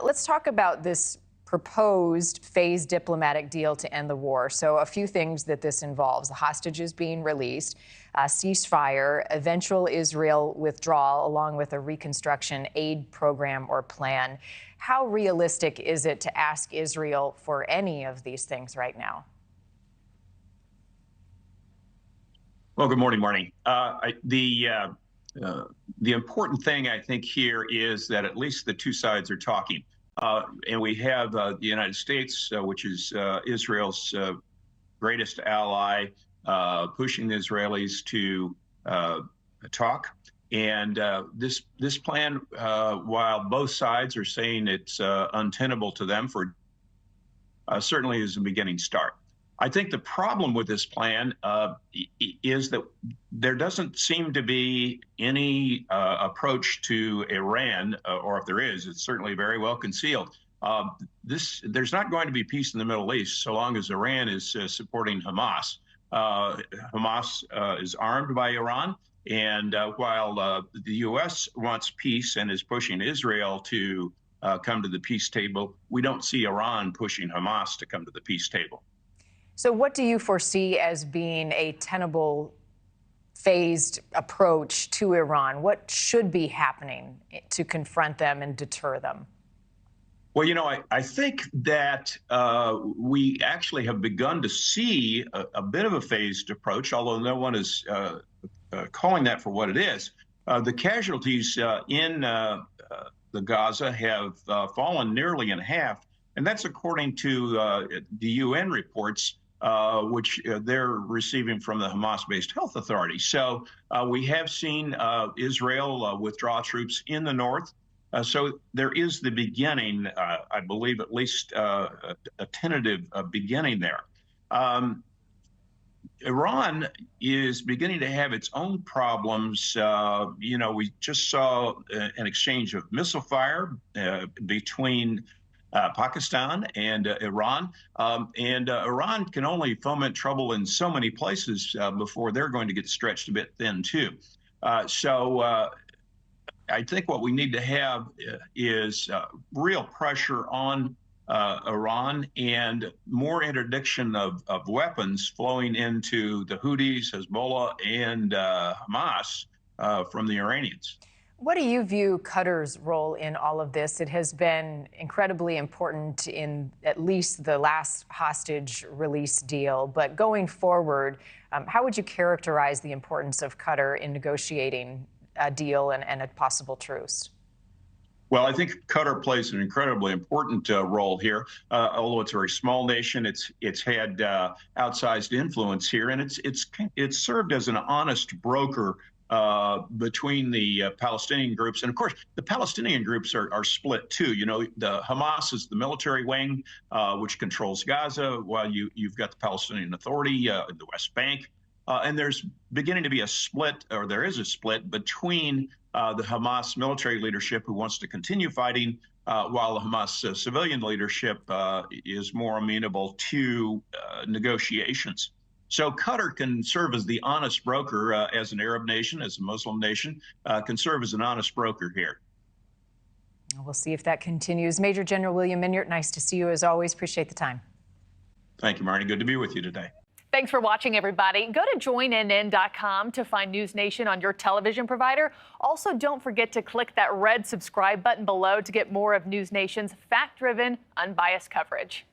let's talk about this proposed phased diplomatic deal to end the war. So a few things that this involves: the hostages being released, ceasefire, eventual Israel withdrawal, along with a reconstruction aid program or plan. How realistic is it to ask Israel for any of these things right now? Well, good morning, Marnie. The important thing, I think, here is that at least the two sides are talking. And we have the United States, which is Israel's greatest ally, pushing the Israelis to talk. And this plan, while both sides are saying it's untenable to them, certainly is a beginning start. I think the problem with this plan is that there doesn't seem to be any approach to Iran, or if there is, it's certainly very well concealed. There's not going to be peace in the Middle East so long as Iran is supporting Hamas. Hamas is armed by Iran, and while the U.S. wants peace and is pushing Israel to come to the peace table, we don't see Iran pushing Hamas to come to the peace table. So what do you foresee as being a tenable phased approach to Iran? What should be happening to confront them and deter them? Well, you know, I think that we actually have begun to see a bit of a phased approach, although no one is calling that for what it is. The casualties in the Gaza have fallen nearly in half, and that's according to the UN reports, which they're receiving from the Hamas-based health authority. So we have seen Israel withdraw troops in the north. So there is the beginning, I believe, at least a tentative beginning there. Iran is beginning to have its own problems. You know, we just saw an exchange of missile fire between Pakistan and Iran. Iran can only foment trouble in so many places before they're going to get stretched a bit thin, too. I think what we need to have is real pressure on Iran and more interdiction of weapons flowing into the Houthis, Hezbollah, and Hamas from the Iranians. What do you view Qatar's role in all of this? It has been incredibly important in at least the last hostage release deal. But going forward, how would you characterize the importance of Qatar in negotiating a deal and a possible truce? Well, I think Qatar plays an incredibly important role here. Although it's a very small nation, it's had outsized influence here, and it's served as an honest broker between the Palestinian groups. And of course, the Palestinian groups are split too. You know, the Hamas is the military wing, which controls Gaza, while you've got the Palestinian Authority in the West Bank. And there's beginning to be a split, or there is a split, between the Hamas military leadership, who wants to continue fighting, while the Hamas civilian leadership is more amenable to negotiations. So Qatar can serve as the honest broker, as an Arab nation, as a Muslim nation, can serve as an honest broker here. We'll see if that continues. Major General William Enyart, nice to see you as always. Appreciate the time. Thank you, Marnie. Good to be with you today. Thanks for watching, everybody. Go to joinnn.com to find NewsNation on your television provider. Also, don't forget to click that red subscribe button below to get more of NewsNation's fact-driven, unbiased coverage.